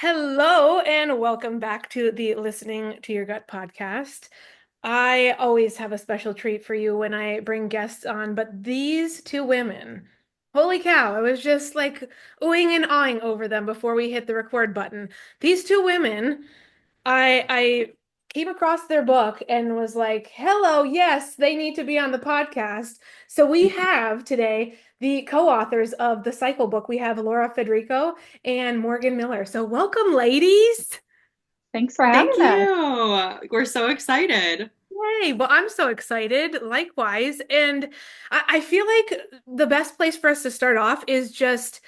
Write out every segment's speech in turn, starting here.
Hello and welcome back to the Listening to Your Gut podcast. I always have a special treat for you when I bring guests on, but these two women, holy cow, I was just like oohing and awing over them before we hit the record button. These two women I came across their book and was like, hello, yes, they need to be on the podcast. So we have today the co-authors of the Cycle book. We have Laura Federico and Morgan Miller. So welcome, ladies. Thanks for Thank having us. you. We're so excited. Yay. Well, I'm so excited, likewise. And I feel like the best place for us to start off is just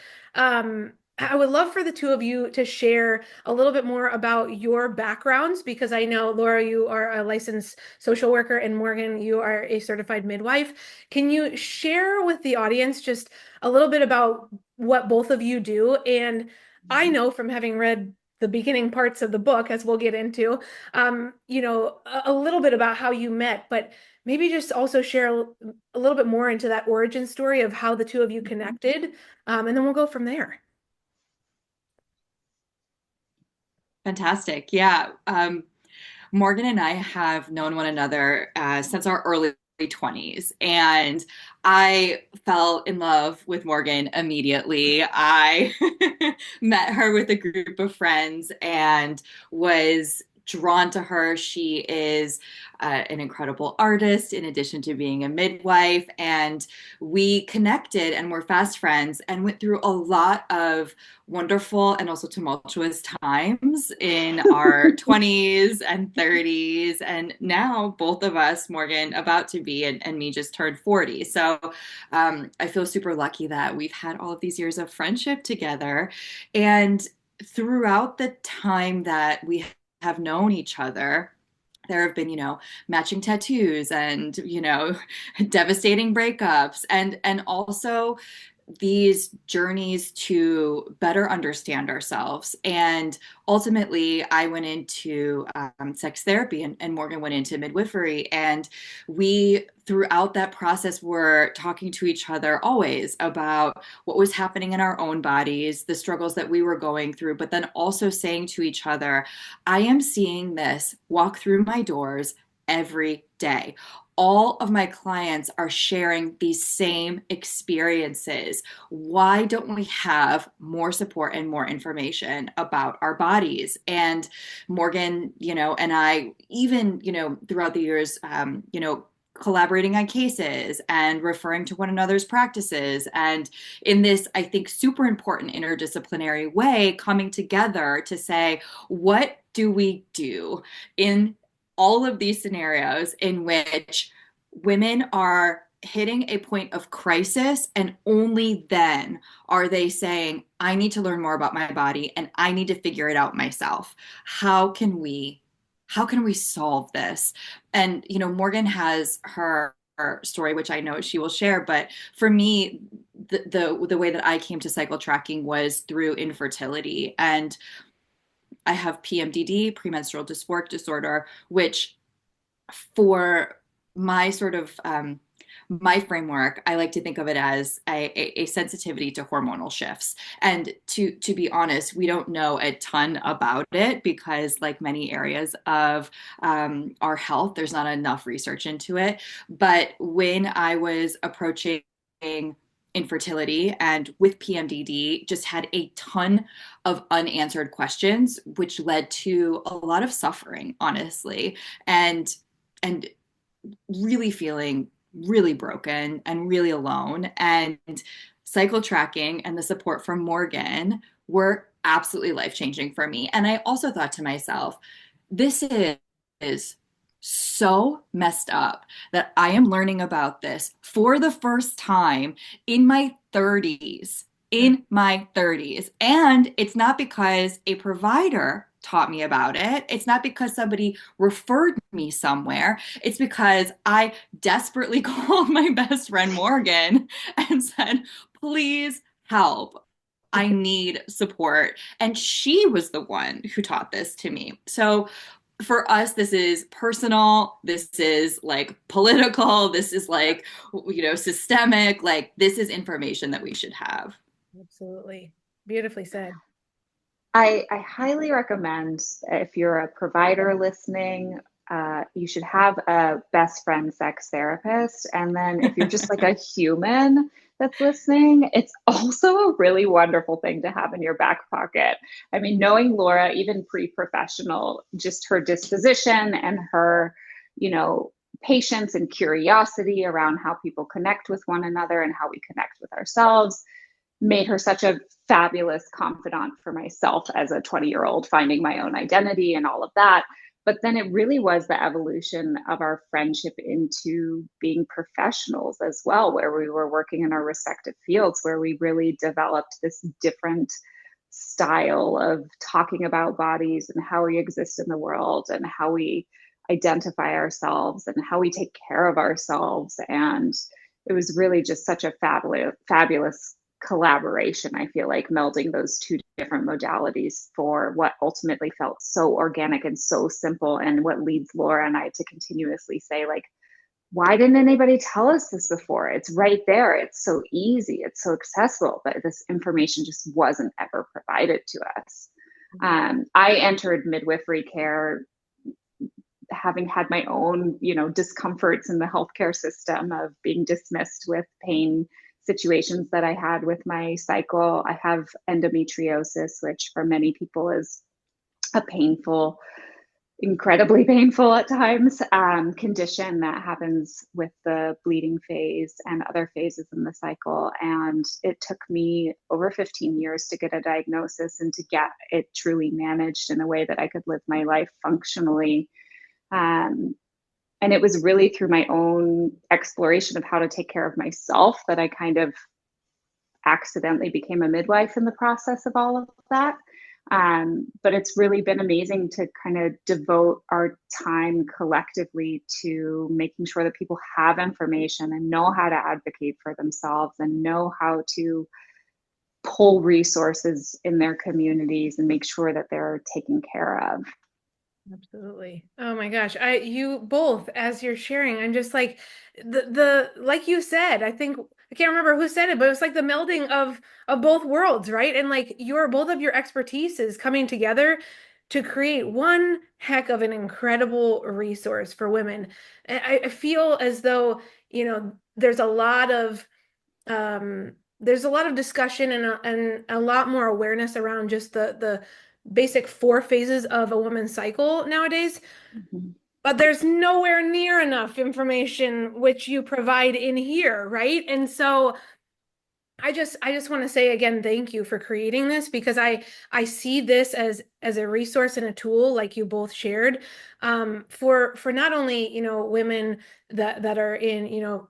I would love for the two of you to share a little bit more about your backgrounds because I know, Laura, you are a licensed social worker, and Morgan, you are a certified midwife. Can you share with the audience just a little bit about what both of you do? And I know from having read the beginning parts of the book, as we'll get into, a little bit about how you met, but maybe just also share a little bit more into that origin story of how the two of you connected, and then we'll go from there. Fantastic. Yeah. Morgan and I have known one another since our early 20s, and I fell in love with Morgan immediately. I met her with a group of friends and was drawn to her. She is an incredible artist in addition to being a midwife, and we connected and were fast friends and went through a lot of wonderful and also tumultuous times in our 20s and 30s. And now both of us, Morgan about to be, and me just turned 40. So I feel super lucky that we've had all of these years of friendship together. And throughout the time that we have known each other, there have been, matching tattoos and, devastating breakups and also these journeys to better understand ourselves. And ultimately, I went into sex therapy, and Morgan went into midwifery. And we, throughout that process, were talking to each other always about what was happening in our own bodies, the struggles that we were going through, but then also saying to each other, I am seeing this walk through my doors every day. All of my clients are sharing these same experiences. Why don't we have more support and more information about our bodies? And Morgan, and I, even, throughout the years, collaborating on cases and referring to one another's practices. And in this, I think, super important interdisciplinary way, coming together to say, what do we do in all of these scenarios in which women are hitting a point of crisis, and only then are they saying, I need to learn more about my body and I need to figure it out myself. How can we solve this? And Morgan has her story, which I know she will share, but for me, the way that I came to cycle tracking was through infertility. And I have PMDD, premenstrual dysphoric disorder, which for my sort of my framework, I like to think of it as a sensitivity to hormonal shifts. And to be honest, we don't know a ton about it because, like many areas of our health, there's not enough research into it. But when I was approaching infertility and with PMDD, just had a ton of unanswered questions, which led to a lot of suffering, honestly, and really feeling really broken and really alone. And cycle tracking and the support from Morgan were absolutely life changing for me. And I also thought to myself, this is so messed up that I am learning about this for the first time in my 30s. In my 30s. And it's not because a provider taught me about it. It's not because somebody referred me somewhere. It's because I desperately called my best friend Morgan and said, please help. I need support. And she was the one who taught this to me. So for us, this is personal. This is like political. This is like, systemic. Like, this is information that we should have. Absolutely. Beautifully said. I highly recommend if you're a provider listening, you should have a best friend sex therapist. And then if you're just like a human that's listening, it's also a really wonderful thing to have in your back pocket. I mean, knowing Laura, even pre-professional, just her disposition and her, you know, patience and curiosity around how people connect with one another and how we connect with ourselves made her such a fabulous confidant for myself as a 20-year-old finding my own identity and all of that. But then it really was the evolution of our friendship into being professionals as well, where we were working in our respective fields, where we really developed this different style of talking about bodies and how we exist in the world and how we identify ourselves and how we take care of ourselves. And it was really just such a fabulous collaboration. I feel like melding those two different modalities for what ultimately felt so organic and so simple, and what leads Laura and I to continuously say, like, why didn't anybody tell us this before? It's right there. It's so easy. It's so accessible, but this information just wasn't ever provided to us. I entered midwifery care having had my own, discomforts in the healthcare system of being dismissed with pain situations that I had with my cycle. I have endometriosis, which for many people is a painful, incredibly painful at times, condition that happens with the bleeding phase and other phases in the cycle. And it took me over 15 years to get a diagnosis and to get it truly managed in a way that I could live my life functionally. And it was really through my own exploration of how to take care of myself that I kind of accidentally became a midwife in the process of all of that. But it's really been amazing to kind of devote our time collectively to making sure that people have information and know how to advocate for themselves and know how to pull resources in their communities and make sure that they're taken care of. Absolutely. Oh my gosh. You both, as you're sharing, I'm just like the like you said, I think I can't remember who said it, but it was like the melding of both worlds, right? And like your both of your expertise is coming together to create one heck of an incredible resource for women. I feel as though, there's a lot of discussion and a lot more awareness around just the basic four phases of a woman's cycle nowadays, Mhm. but there's nowhere near enough information which you provide in here, right? And so I just want to say again, thank you for creating this, because I see this as a resource and a tool like you both shared, for not only, women that are in,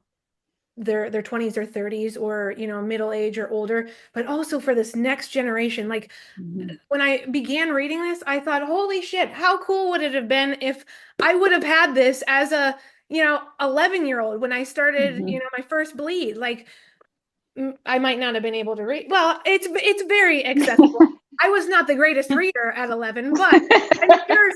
their 20s or 30s, or middle age or older, but also for this next generation. Like, Mhm. when I began reading this, I thought, holy shit, how cool would it have been if I would have had this as a 11-year-old when I started, Mhm. my first bleed. Like, I might not have been able to read. Well, it's very accessible. I was not the greatest reader at 11, but I'm sure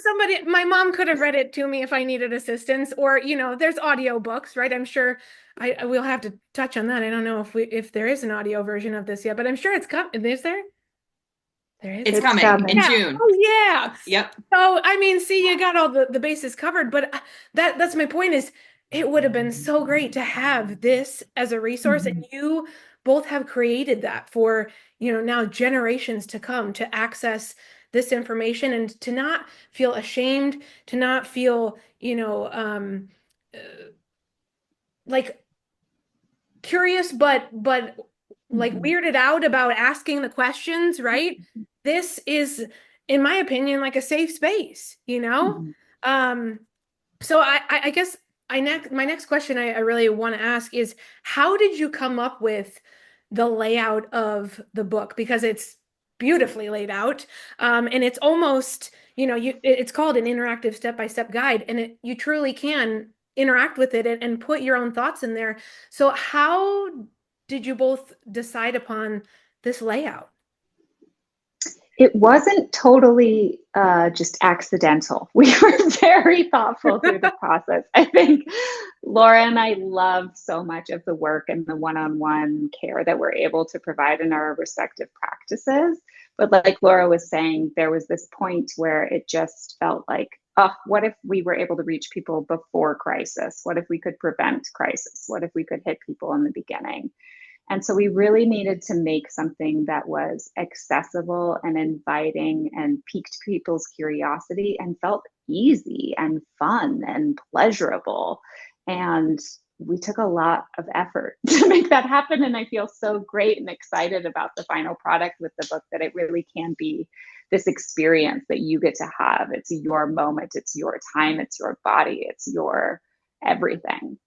my mom could have read it to me if I needed assistance, or, there's audio books, right? I'm sure I will have to touch on that. I don't know if there is an audio version of this yet, but I'm sure it's coming. Is there? There is. It's It's coming in coming. Yeah. June. Oh, yeah. Yep. So, I mean, see, you got all the bases covered, but that's my point, is it would have been so great to have this as a resource, and Mhm. you both have created that for, now generations to come, to access this information and to not feel ashamed, to not feel, uh, like curious, but like Mhm. weirded out about asking the questions, right? This is, in my opinion, like a safe space, you know? Mhm. Um, so I guess my next question I really want to ask is, how did you come up with the layout of the book? Because it's beautifully laid out. And it's almost, it's called an interactive step-by-step guide, and you truly can interact with it and put your own thoughts in there. So how did you both decide upon this layout? It wasn't totally just accidental. We were very thoughtful through the process. I think Laura and I love so much of the work and the one on one care that we're able to provide in our respective practices. But like Laura was saying, there was this point where it just felt like, oh, what if we were able to reach people before crisis? What if we could prevent crisis? What if we could hit people in the beginning? And so we really needed to make something that was accessible and inviting and piqued people's curiosity and felt easy and fun and pleasurable. And we took a lot of effort to make that happen. And I feel so great and excited about the final product with the book, that it really can be this experience that you get to have. It's your moment, it's your time, it's your body, it's your everything.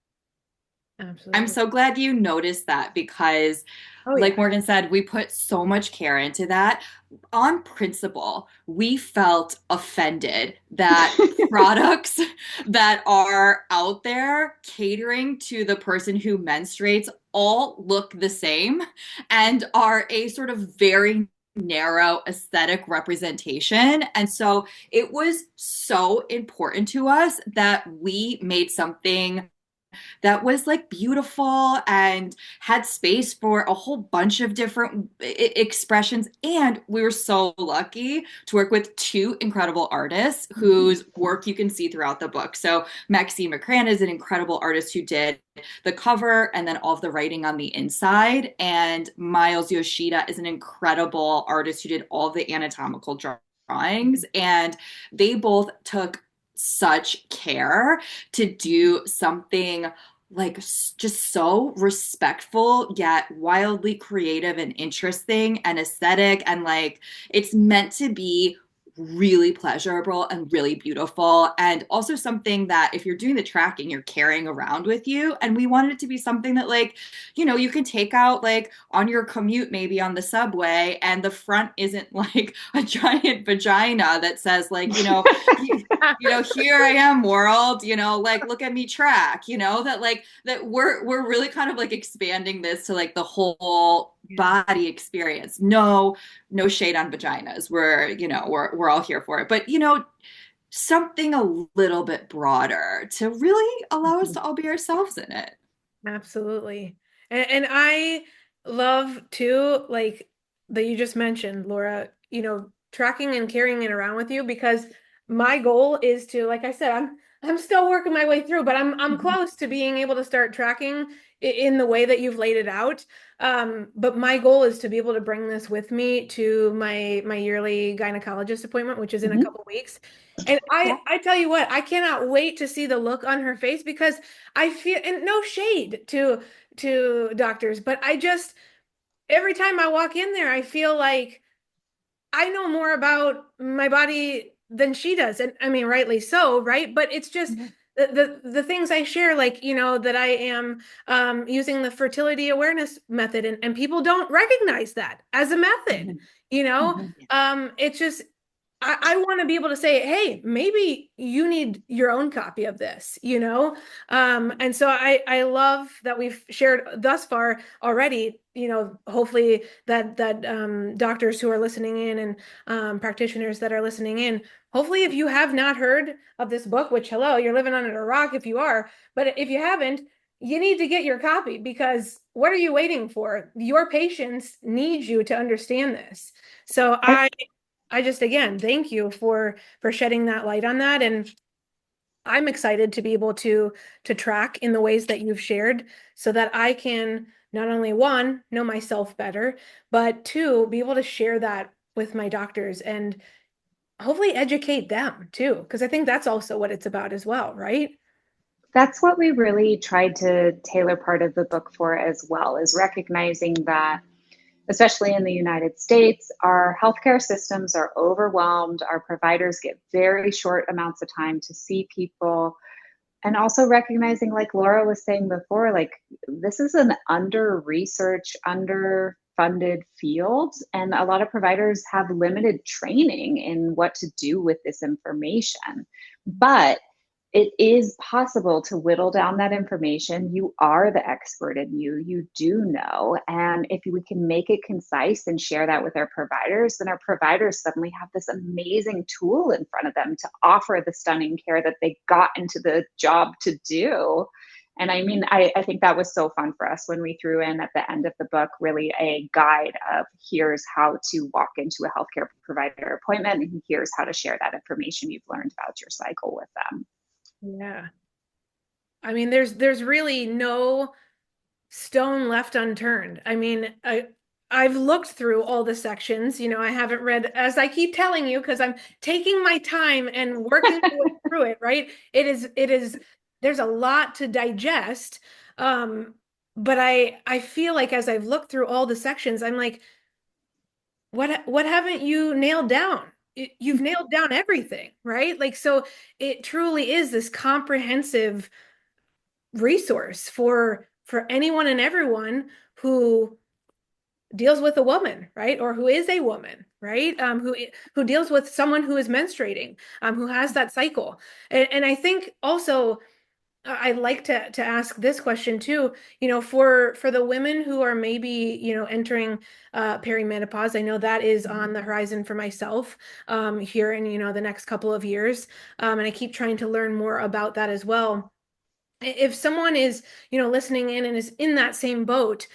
I'm Absolutely. so glad you noticed that because, Oh like yeah. Morgan said, we put so much care into that. On principle, we felt offended that products that are out there catering to the person who menstruates all look the same and are a sort of very narrow aesthetic representation. And so it was so important to us that we made something that was like beautiful and had space for a whole bunch of different expressions. And we were so lucky to work with two incredible artists whose work you can see throughout the book. So Maxine McCran is an incredible artist who did the cover and then all of the writing on the inside. And Miles Yoshida is an incredible artist who did all of the anatomical drawings. And they both took such care to do something like just so respectful yet wildly creative and interesting and aesthetic, and like it's meant to be really pleasurable and really beautiful, and also something that if you're doing the tracking you're carrying around with you. And we wanted it to be something that, like, you know, you can take out like on your commute, maybe on the subway, and the front isn't like a giant vagina that says like, you know, here I am world, you know, like look at me track, you know, that like that we're really kind of like expanding this to like the whole Yeah. body experience. No shade on vaginas. We're all here for it. But you know, something a little bit broader to really allow us to all be ourselves in it. Absolutely. And I love too, like that you just mentioned, Laura, tracking and carrying it around with you, because my goal is to, like I said, I'm still working my way through, but I'm close to being able to start tracking in the way that you've laid it out. But my goal is to be able to bring this with me to my yearly gynecologist appointment, which is in a Mhm. couple weeks. And Yeah. I tell you what, I cannot wait to see the look on her face, because I feel, and no shade to doctors, but I just, every time I walk in there, I feel like I know more about my body than she does. And I mean, rightly so, right? But it's just Mhm. the things I share, like, that I am using the fertility awareness method, and people don't recognize that as a method, Mhm. you know? Mhm. It's just I want to be able to say, hey, maybe you need your own copy of this, you know? And so I love that we've shared thus far already, hopefully that doctors who are listening in, and practitioners that are listening in, hopefully if you have not heard of this book, which, hello, you're living under a rock if you are, but if you haven't, you need to get your copy, because what are you waiting for? Your patients need you to understand this. So I I just, again, thank you for shedding that light on that. And I'm excited to be able to track in the ways that you've shared, so that I can not only, one, know myself better, but two, be able to share that with my doctors and hopefully educate them too, because I think that's also what it's about as well, right? That's what we really tried to tailor part of the book for as well, is recognizing that, especially in the United States, our healthcare systems are overwhelmed. Our providers get very short amounts of time to see people. And also recognizing, like Laura was saying before, like this is an under researched, underfunded field. And a lot of providers have limited training in what to do with this information. But it is possible to whittle down that information. You are the expert in you do know. And if we can make it concise and share that with our providers, then our providers suddenly have this amazing tool in front of them to offer the stunning care that they got into the job to do. And I mean, I think that was so fun for us when we threw in at the end of the book really a guide of here's how to walk into a healthcare provider appointment, and here's how to share that information you've learned about your cycle with them. Yeah. I mean, there's really no stone left unturned. I mean, I've looked through all the sections. I haven't read, as I keep telling you, because I'm taking my time and working through it, right? It is there's a lot to digest. But I feel like as I've looked through all the sections, I'm like, what haven't you nailed down? You've nailed down everything, right? Like, so it truly is this comprehensive resource for anyone and everyone who deals with a woman, right? Or who is a woman, right? Who deals with someone who is menstruating, who has that cycle. And I think also I'd like to ask this question too, for the women who are maybe, entering perimenopause. I know that is on the horizon for myself here in, the next couple of years. And I keep trying to learn more about that as well. If someone is, listening in and is in that same boat,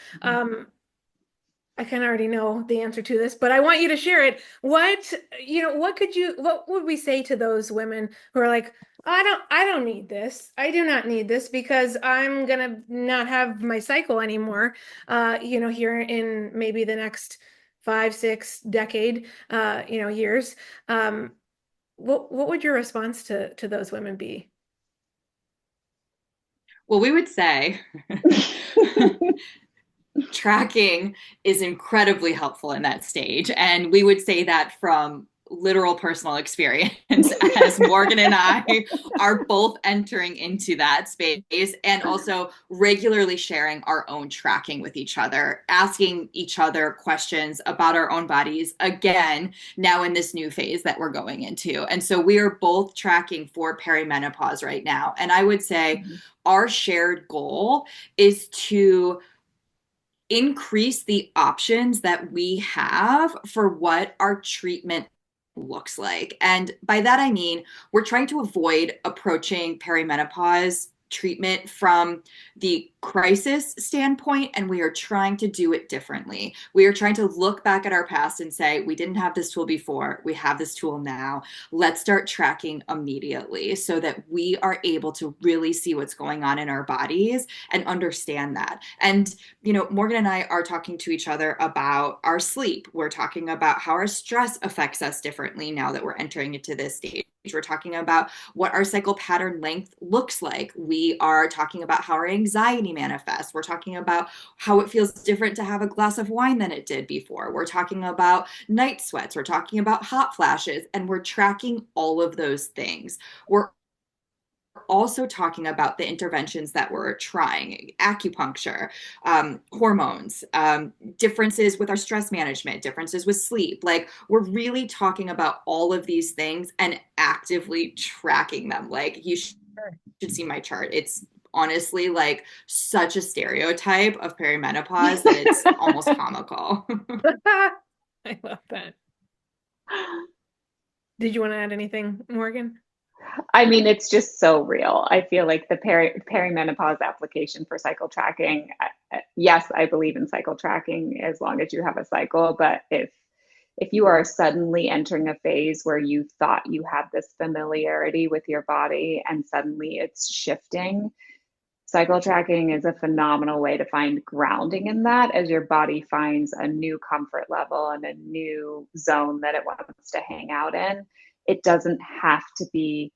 I kind of already know the answer to this, but I want you to share it. What would we say to those women who are like, I don't need this. I do not need this because I'm gonna not have my cycle anymore, here in maybe the next 5, 6 decade, years. What would your response to those women be? Well, we would say tracking is incredibly helpful in that stage. And we would say that from literal personal experience as Morgan and I are both entering into that space and also regularly sharing our own tracking with each other, asking each other questions about our own bodies again, now in this new phase that we're going into. And so we are both tracking for perimenopause right now. And I would say our shared goal is to increase the options that we have for what our treatment looks like. And by that, I mean, we're trying to avoid approaching perimenopause treatment from the crisis standpoint, and we are trying to do it differently. We are trying to look back at our past and say, we didn't have this tool before, we have this tool now. Let's start tracking immediately so that we are able to really see what's going on in our bodies and understand that. And, Morgan and I are talking to each other about our sleep. We're talking about how our stress affects us differently now that we're entering into this stage. We're talking about what our cycle pattern length looks like. We are talking about how our anxiety manifests. We're talking about how it feels different to have a glass of wine than it did before. We're talking about night sweats. We're talking about hot flashes, and we're tracking all of those things. We're also talking about the interventions that we're trying, acupuncture, hormones, differences with our stress management, differences with sleep. Like, we're really talking about all of these things and actively tracking them. Like, you should see my chart. It's honestly like such a stereotype of perimenopause that it's almost comical. I love that. Did you want to add anything, Morgan? I mean, it's just so real. I feel like the perimenopause application for cycle tracking. Yes, I believe in cycle tracking as long as you have a cycle. But if you are suddenly entering a phase where you thought you had this familiarity with your body and suddenly it's shifting, cycle tracking is a phenomenal way to find grounding in that as your body finds a new comfort level and a new zone that it wants to hang out in. It doesn't have to be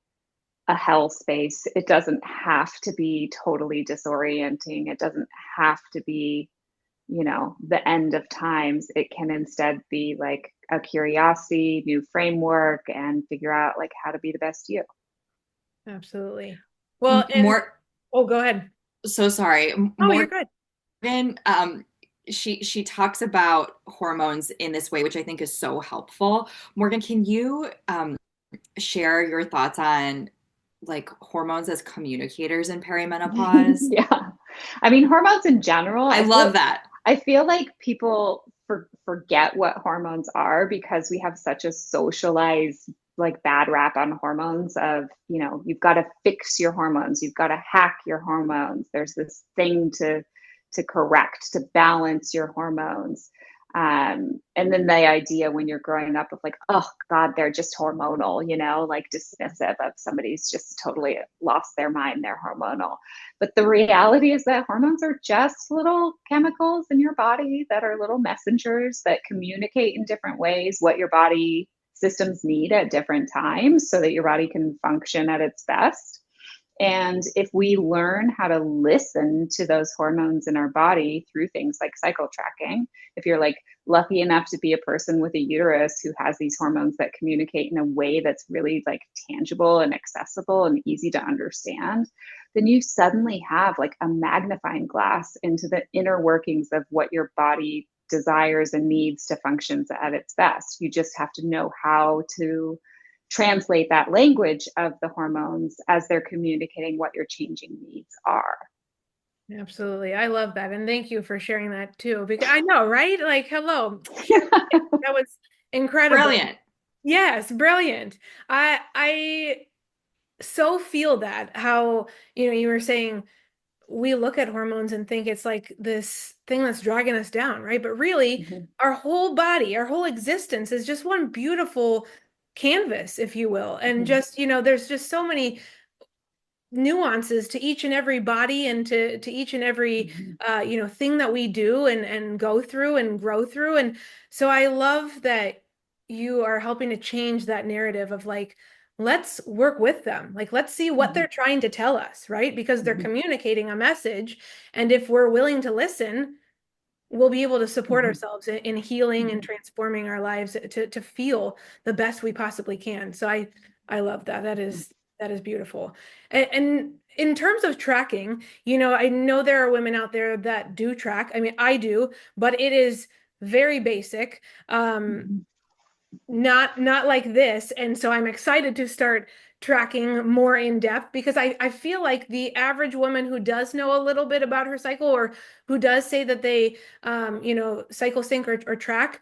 a hell space. It doesn't have to be totally disorienting. It doesn't have to be, the end of times. It can instead be like a curiosity, new framework, and figure out like how to be the best you. Absolutely. Well, and More, oh, go ahead. so sorry. Oh, you're good. Morgan, she talks about hormones in this way, which I think is so helpful. Morgan, can you share your thoughts on like hormones as communicators in perimenopause? Yeah. I mean, hormones in general, I love that. I feel like people forget what hormones are because we have such a socialized like bad rap on hormones of, you've got to fix your hormones, you've got to hack your hormones. There's this thing to correct, to balance your hormones. And then the idea when you're growing up of like, oh God, they're just hormonal, like dismissive of somebody's just totally lost their mind, they're hormonal. But the reality is that hormones are just little chemicals in your body that are little messengers that communicate in different ways what your body systems need at different times so that your body can function at its best. And if we learn how to listen to those hormones in our body through things like cycle tracking, if you're like lucky enough to be a person with a uterus who has these hormones that communicate in a way that's really like tangible and accessible and easy to understand, then you suddenly have like a magnifying glass into the inner workings of what your body desires and needs to function at its best. You just have to know how to translate that language of the hormones as they're communicating what your changing needs are. Absolutely. I love that. And thank you for sharing that too, because I know, right? Like, hello. That was incredible. Brilliant. Yes, brilliant. I so feel that how, you were saying we look at hormones and think it's like this thing that's dragging us down, right? But really, Mm-hmm. our whole body, our whole existence is just one beautiful canvas, if you will. And Mm-hmm. just, there's just so many nuances to each and every body and to each and every Mm-hmm. thing that we do and go through and grow through. And so I love that you are helping to change that narrative of like, let's work with them, like let's see what Mm-hmm. they're trying to tell us, right? Because they're Mm-hmm. communicating a message, and if we're willing to listen, we'll be able to support Mm-hmm. ourselves in healing and transforming our lives to feel the best we possibly can. So I love that. That is beautiful. And in terms of tracking, I know there are women out there that do track. I mean, I do, but it is very basic. Mm-hmm. Not like this. And so I'm excited to start tracking more in depth, because I feel like the average woman who does know a little bit about her cycle, or who does say that they cycle sync or track,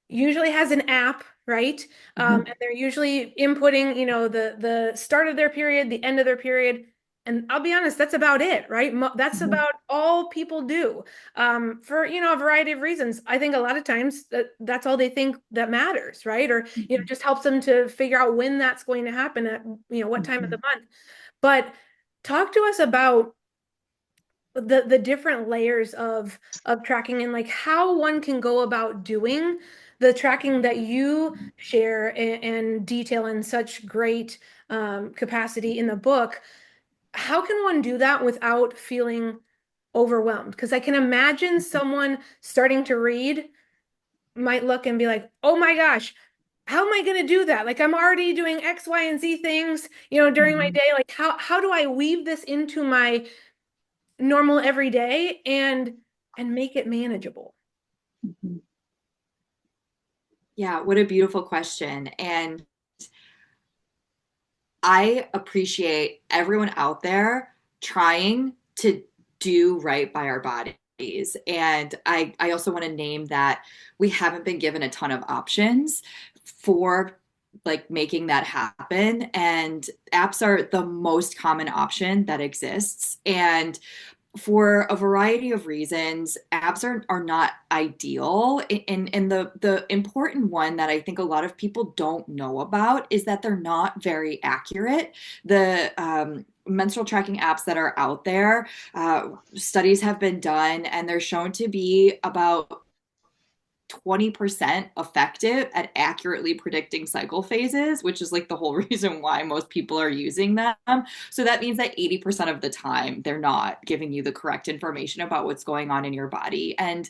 usually has an app, right? Mm-hmm. And they're usually inputting, the start of their period, the end of their period. And I'll be honest, that's about it, right? That's Mm-hmm. about all people do, for, a variety of reasons. I think a lot of times that's all they think that matters, right? Or, Mm-hmm. just helps them to figure out when that's going to happen at, what time of Mm-hmm. the month. But talk to us about the different layers of tracking, and like how one can go about doing the tracking that you share and detail in such great capacity in the book. How can one do that without feeling overwhelmed? Because I can imagine someone starting to read might look and be like, oh my gosh, how am I going to do that? Like, I'm already doing X, Y, and Z things, during my Mm-hmm. day. Like, how do I weave this into my normal every day and make it manageable? Mm-hmm. Yeah, what a beautiful question. And I appreciate everyone out there trying to do right by our bodies. And I also want to name that we haven't been given a ton of options for like making that happen. And apps are the most common option that exists. And for a variety of reasons, apps are not ideal. And the important one that I think a lot of people don't know about is that they're not very accurate. The menstrual tracking apps that are out there, studies have been done, and they're shown to be about 20% effective at accurately predicting cycle phases, which is like the whole reason why most people are using them. So that means that 80% of the time, they're not giving you the correct information about what's going on in your body. And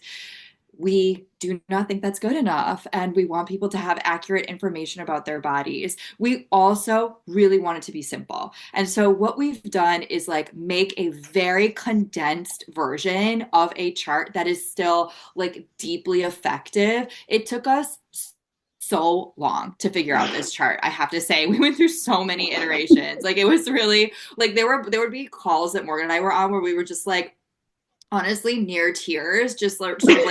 we do not think that's good enough. And we want people to have accurate information about their bodies. We also really want it to be simple. And so what we've done is like make a very condensed version of a chart that is still like deeply effective. It took us so long to figure out this chart. I have to say, we went through so many iterations. Like it was really like there would be calls that Morgan and I were on where we were just like, honestly near tears, just like sort of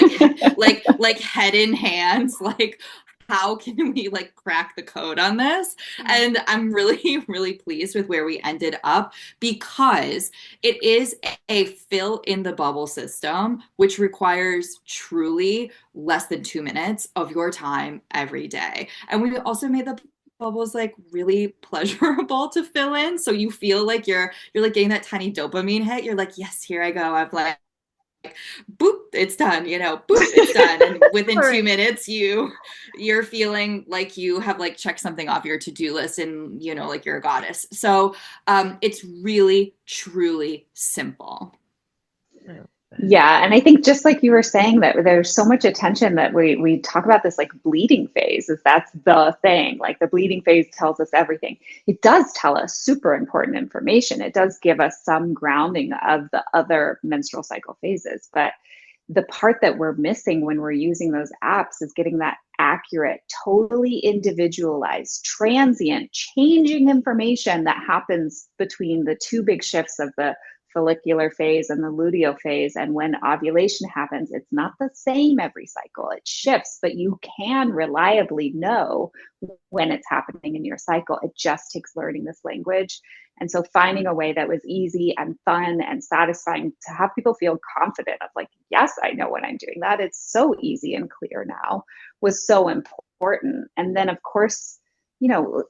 like like head in hands, like how can we like crack the code on this? And I'm really, really pleased with where we ended up because it is a fill in the bubble system, which requires truly less than 2 minutes of your time every day. And we also made the bubbles like really pleasurable to fill in, so you feel like you're like getting that tiny dopamine hit. You're like, yes, here I go, I've like boop, it's done, boop, it's done. And within All two right. minutes, you're feeling like you have like checked something off your to-do list and like you're a goddess. So it's really, truly simple. Yeah, and I think just like you were saying that there's so much attention that we talk about this like bleeding phase, is that's the thing. Like the bleeding phase tells us everything. It does tell us super important information. It does give us some grounding of the other menstrual cycle phases, but the part that we're missing when we're using those apps is getting that accurate, totally individualized, transient, changing information that happens between the two big shifts of the follicular phase and the luteal phase. And when ovulation happens, it's not the same every cycle. It shifts, but you can reliably know when it's happening in your cycle. It just takes learning this language. And so finding a way that was easy and fun and satisfying to have people feel confident of like, yes, I know when I'm doing that. It's so easy and clear now, was so important. And then of course,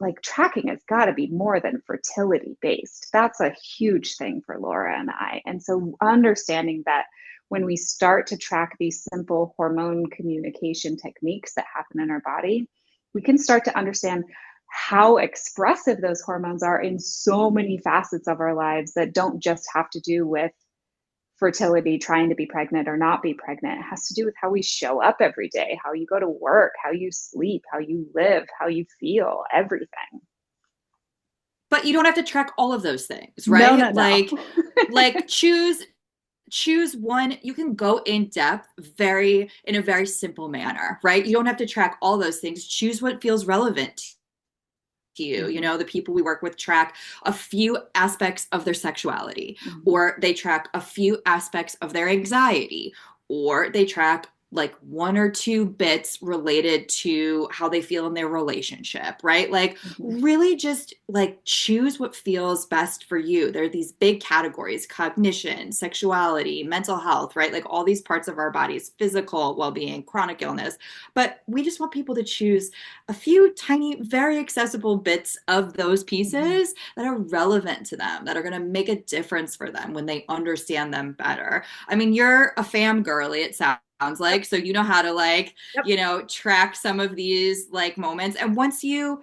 like tracking has got to be more than fertility based. That's a huge thing for Laura and I. And so understanding that when we start to track these simple hormone communication techniques that happen in our body, we can start to understand how expressive those hormones are in so many facets of our lives that don't just have to do with fertility, trying to be pregnant or not be pregnant. It has to do with how we show up every day, how you go to work, how you sleep, how you live, how you feel, everything. But you don't have to track all of those things, No, no, right? no. Like choose one. You can go in depth in a very simple manner, right? You don't have to track all those things. Choose what feels relevant to you. Mm-hmm. The people we work with track a few aspects of their sexuality, Mm-hmm. or they track a few aspects of their anxiety, or they track like one or two bits related to how they feel in their relationship, right? Like Mm-hmm. really just like choose what feels best for you. There are these big categories: cognition, sexuality, mental health, right? Like all these parts of our bodies, physical well-being, chronic illness. But we just want people to choose a few tiny, very accessible bits of those Mm-hmm. pieces that are relevant to them, that are going to make a difference for them when they understand them better. I mean, you're a fam girly, it sounds Yep. like, so you know how to like, Yep. track some of these like moments. And once you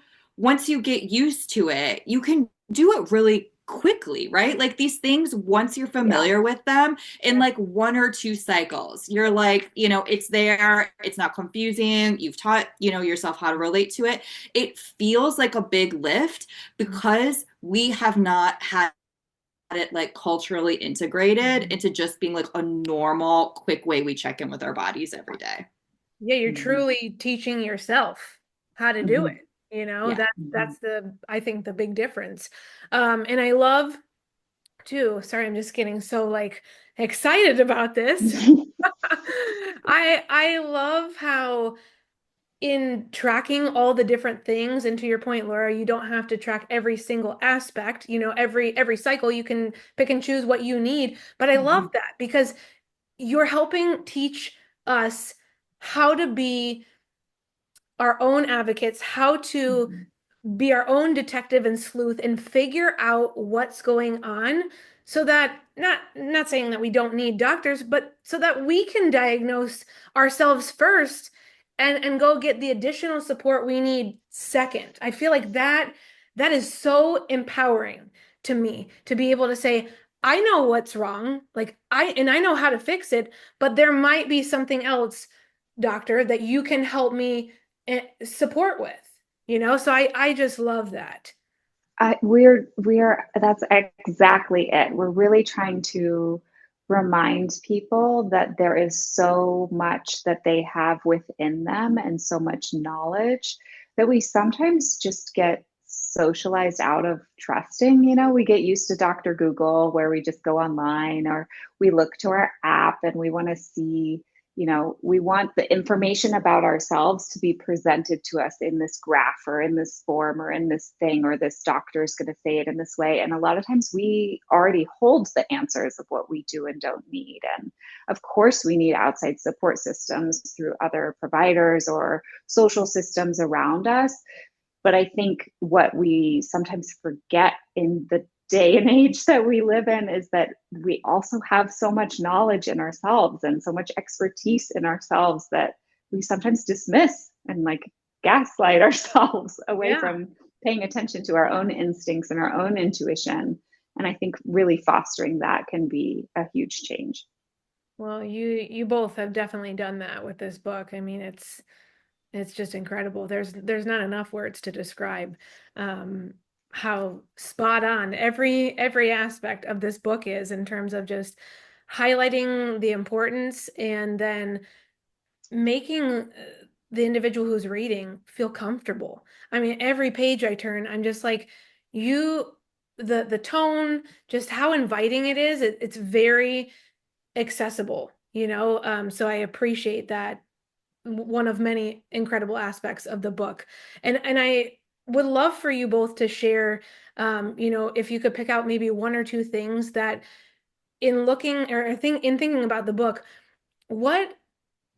get used to it, you can do it really quickly, right? Like these things, once you're Yeah. familiar with them, in Yeah. like one or two cycles, you're like, it's there, it's not confusing, you've taught, yourself how to relate to it. It feels like a big lift because we have not had it like culturally integrated Mm-hmm. into just being like a normal, quick way we check in with our bodies every day. Yeah, you're Mm-hmm. truly teaching yourself how to do Mm-hmm. it. You know, Yeah. that Mm-hmm. that's the I think the big difference. And I love too, sorry, I'm just getting so like excited about this. I love how in tracking all the different things, and to your point, Laura, you don't have to track every single aspect. Every cycle you can pick and choose what you need. But I love Mm-hmm. that because you're helping teach us how to be our own advocates, how to Mm-hmm. be our own detective and sleuth and figure out what's going on so that not saying that we don't need doctors, but so that we can diagnose ourselves first and go get the additional support we need second. I feel like that is so empowering to me to be able to say, I know what's wrong, like I know how to fix it, but there might be something else, doctor, that you can help me support with. So I just love that. That's exactly it. We're really trying to remind people that there is so much that they have within them and so much knowledge that we sometimes just get socialized out of trusting. We get used to Dr. Google where we just go online, or we look to our app and we want to see we want the information about ourselves to be presented to us in this graph or in this form or in this thing, or this doctor is going to say it in this way. And a lot of times we already hold the answers of what we do and don't need. And of course, we need outside support systems through other providers or social systems around us. But I think what we sometimes forget in the day and age that we live in is that we also have so much knowledge in ourselves and so much expertise in ourselves that we sometimes dismiss and like gaslight ourselves away Yeah. from paying attention to our own instincts and our own intuition. And I think really fostering that can be a huge change. Well, you both have definitely done that with this book. I mean, it's just incredible. There's not enough words to describe um, how spot on every aspect of this book is in terms of just highlighting the importance and then making the individual who's reading feel comfortable. I mean, every page I turn, I'm just like, you, the tone, just how inviting it is. It's very accessible, you know? So I appreciate that one of many incredible aspects of the book. And I would love for you both to share, if you could pick out maybe one or two things that in looking or in thinking about the book, what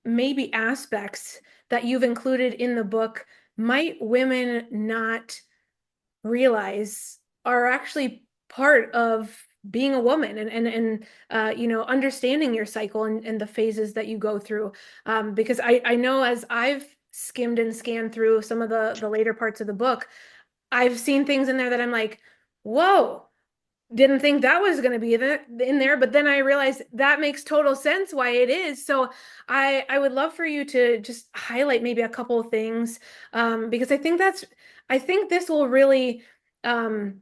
maybe aspects that you've included in the book might women not realize are actually part of being a woman and understanding your cycle and the phases that you go through because I know as I've skimmed and scanned through some of the later parts of the book, I've seen things in there that I'm like, whoa, didn't think that was going to be in there, but then I realized that makes total sense why it is. So I would love for you to just highlight maybe a couple of things because I think this will really um,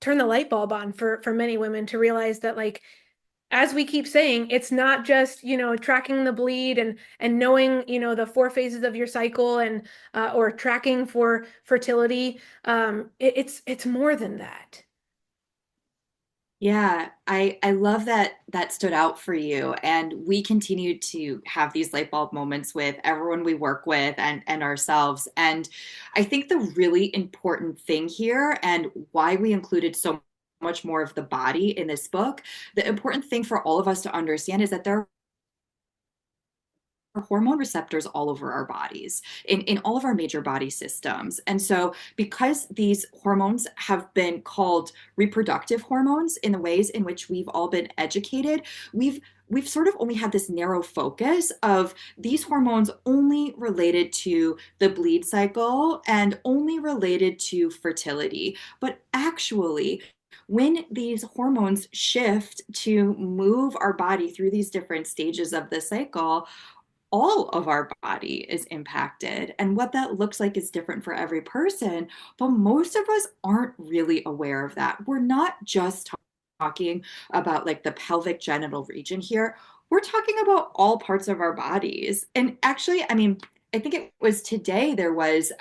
turn the light bulb on for many women to realize that, like, as we keep saying, it's not just, tracking the bleed and knowing, the four phases of your cycle and or tracking for fertility. It's more than that. Yeah, I love that that stood out for you. And we continue to have these light bulb moments with everyone we work with and ourselves. And I think the really important thing here and why we included so much more of the body in this book, the important thing for all of us to understand is that there hormone receptors all over our bodies in all of our major body systems. And so because these hormones have been called reproductive hormones in the ways in which we've all been educated, we've sort of only had this narrow focus of these hormones only related to the bleed cycle and only related to fertility. But actually, when these hormones shift to move our body through these different stages of the cycle, all of our body is impacted. And what that looks like is different for every person. But most of us aren't really aware of that. We're not just talking about like the pelvic genital region here. We're talking about all parts of our bodies. And actually, I mean, I think it was today there was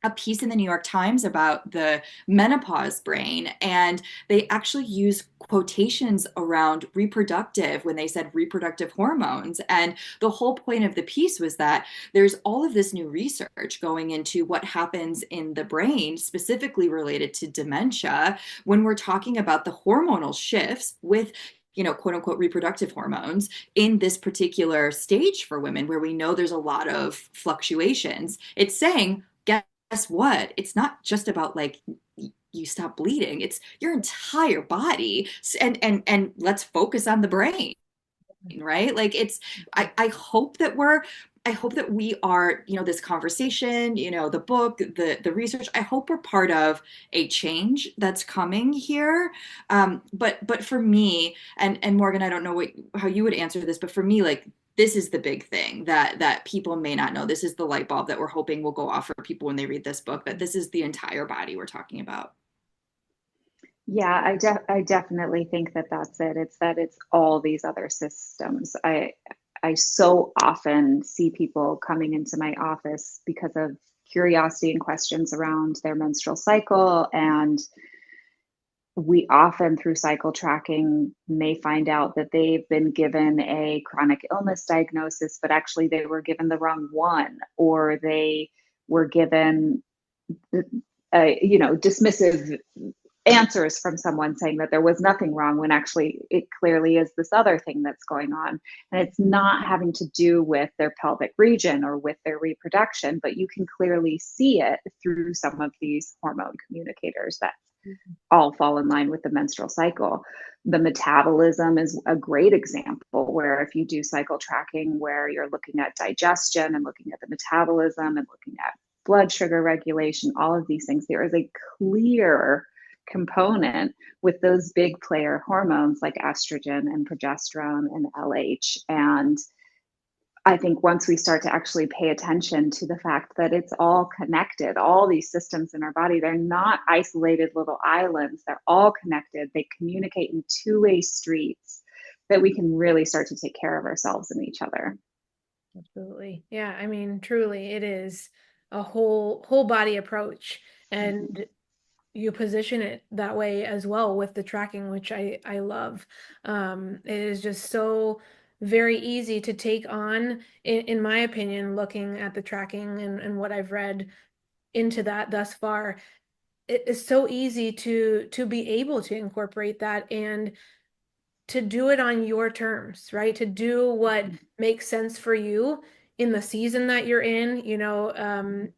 a piece in the New York Times about the menopause brain, and they actually use quotations around reproductive when they said reproductive hormones. And the whole point of the piece was that there's all of this new research going into what happens in the brain, specifically related to dementia, when we're talking about the hormonal shifts with quote unquote reproductive hormones in this particular stage for women where we know there's a lot of fluctuations. It's saying, guess what? It's not just about like you stop bleeding. It's your entire body. And let's focus on the brain, right? Like it's I hope that we are, this conversation, the book, the research, I hope we're part of a change that's coming here. But for me, and Morgan, I don't know how you would answer this, but for me, like this is the big thing that people may not know. This is the light bulb that we're hoping will go off for people when they read this book, that this is the entire body we're talking about. Yeah, I definitely think that that's it. It's that it's all these other systems. I so often see people coming into my office because of curiosity and questions around their menstrual cycle, and we often through cycle tracking may find out that they've been given a chronic illness diagnosis, but actually they were given the wrong one, or they were given, dismissive answers from someone saying that there was nothing wrong when actually it clearly is this other thing that's going on. And it's not having to do with their pelvic region or with their reproduction, but you can clearly see it through some of these hormone communicators that all fall in line with the menstrual cycle. The metabolism is a great example where if you do cycle tracking where you're looking at digestion and looking at the metabolism and looking at blood sugar regulation, all of these things, there is a clear component with those big player hormones like estrogen and progesterone and LH. And I think once we start to actually pay attention to the fact that it's all connected, all these systems in our body, they're not isolated little islands, they're all connected, they communicate in two-way streets, that we can really start to take care of ourselves and each other. Absolutely. Yeah, I mean, truly, it is a whole body approach, and you position it that way as well with the tracking, which I love. It is just so very easy to take on, in my opinion, looking at the tracking and what I've read into that thus far. It is so easy to be able to incorporate that and to do it on your terms, right? To do what makes sense for you in the season that you're in, and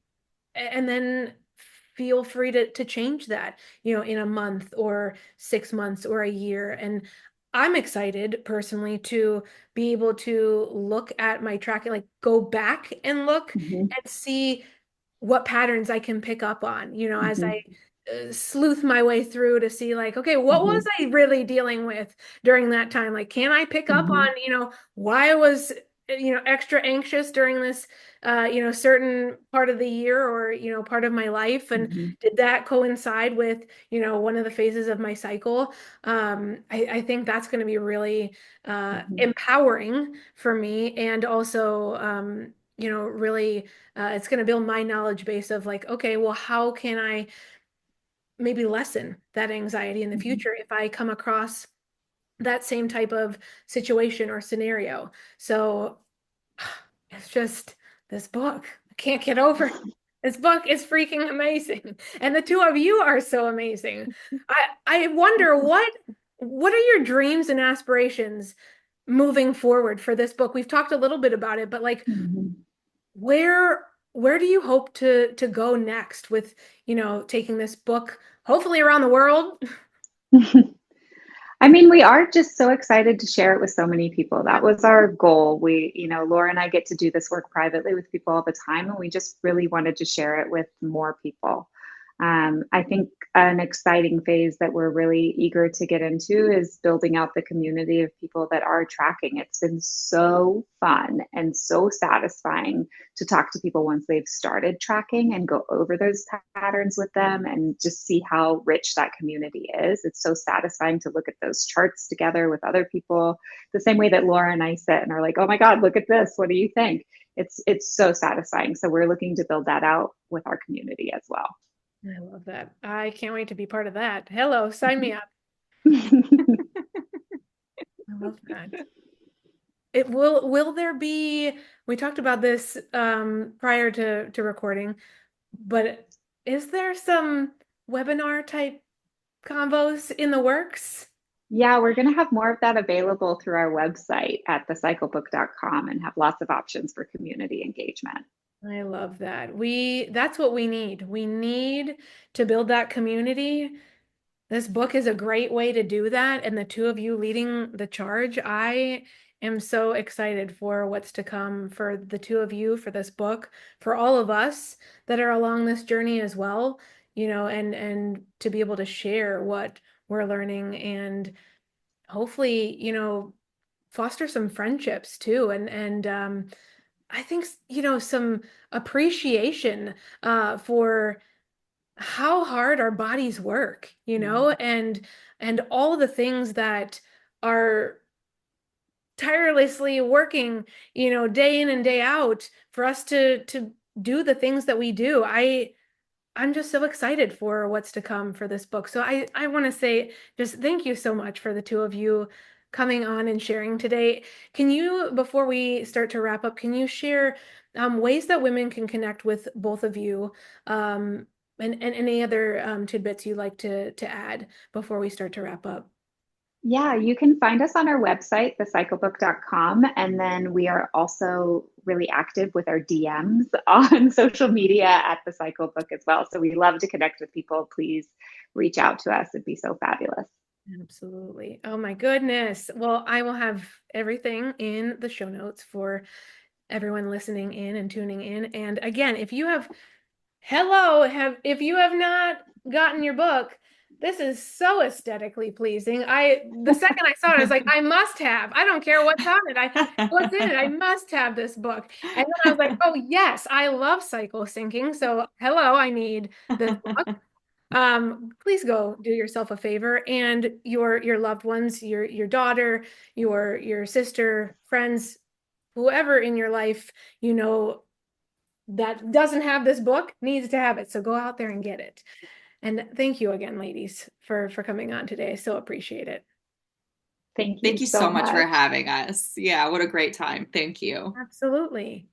then feel free to change that, in a month or 6 months or a year. And I'm excited personally to be able to look at my tracking, like go back and look Mm-hmm. and see what patterns I can pick up on, as Mm-hmm. I sleuth my way through to see like, okay, what Mm-hmm. was I really dealing with during that time? Like, can I pick up Mm-hmm. on, why I was, extra anxious during this, certain part of the year or, part of my life? And Mm-hmm. did that coincide with, one of the phases of my cycle? I think that's going to be really Mm-hmm. empowering for me. And also, really it's going to build my knowledge base of like, okay, well, how can I maybe lessen that anxiety in the Mm-hmm. future if I come across that same type of situation or scenario? So it's just this book. I can't get over it. This book is freaking amazing. And the two of you are so amazing. I wonder what are your dreams and aspirations moving forward for this book? We've talked a little bit about it, but like Mm-hmm. where where do you hope to go next with, taking this book hopefully around the world? I mean, we are just so excited to share it with so many people. That was our goal. Laura and I get to do this work privately with people all the time, and we just really wanted to share it with more people. I think an exciting phase that we're really eager to get into is building out the community of people that are tracking. It's been so fun and so satisfying to talk to people once they've started tracking and go over those patterns with them and just see how rich that community is. It's so satisfying to look at those charts together with other people, the same way that Laura and I sit and are like, oh my God, look at this. What do you think? It's so satisfying. So we're looking to build that out with our community as well. I love that. I can't wait to be part of that. Hello, sign me up. I love that. It will there be, we talked about this prior to recording, but is there some webinar type combos in the works? Yeah, we're going to have more of that available through our website at thecyclebook.com and have lots of options for community engagement. I love that. That's what we need. We need to build that community. This book is a great way to do that. And the two of you leading the charge, I am so excited for what's to come for the two of you, for this book, for all of us that are along this journey as well, and to be able to share what we're learning and hopefully, foster some friendships too. And I think, some appreciation for how hard our bodies work, and all the things that are tirelessly working, day in and day out for us to do the things that we do. I'm just so excited for what's to come for this book. So I want to say just thank you so much for the two of you coming on and sharing today. Can you, before we start to wrap up, can you share ways that women can connect with both of you, and any other tidbits you'd like to add before we start to wrap up? Yeah, you can find us on our website, thecyclebook.com. And then we are also really active with our DMs on social media at the Cycle Book as well. So we love to connect with people. Please reach out to us. It'd be so fabulous. Absolutely. Oh my goodness. Well, I will have everything in the show notes for everyone listening in and tuning in. And again, if you have not gotten your book, this is so aesthetically pleasing. The second I saw it, I was like, I must have. I don't care what's on it. What's in it. I must have this book. And then I was like, oh yes, I love cycle syncing. So hello, I need this book. Please go do yourself a favor and your loved ones, your daughter, your sister, friends, whoever in your life, you know, that doesn't have this book needs to have it. So go out there and get it. And thank you again, ladies, for coming on today. So appreciate it. Thank you Thank you so so much for much. having us. Yeah, what a great time. Thank you. Absolutely.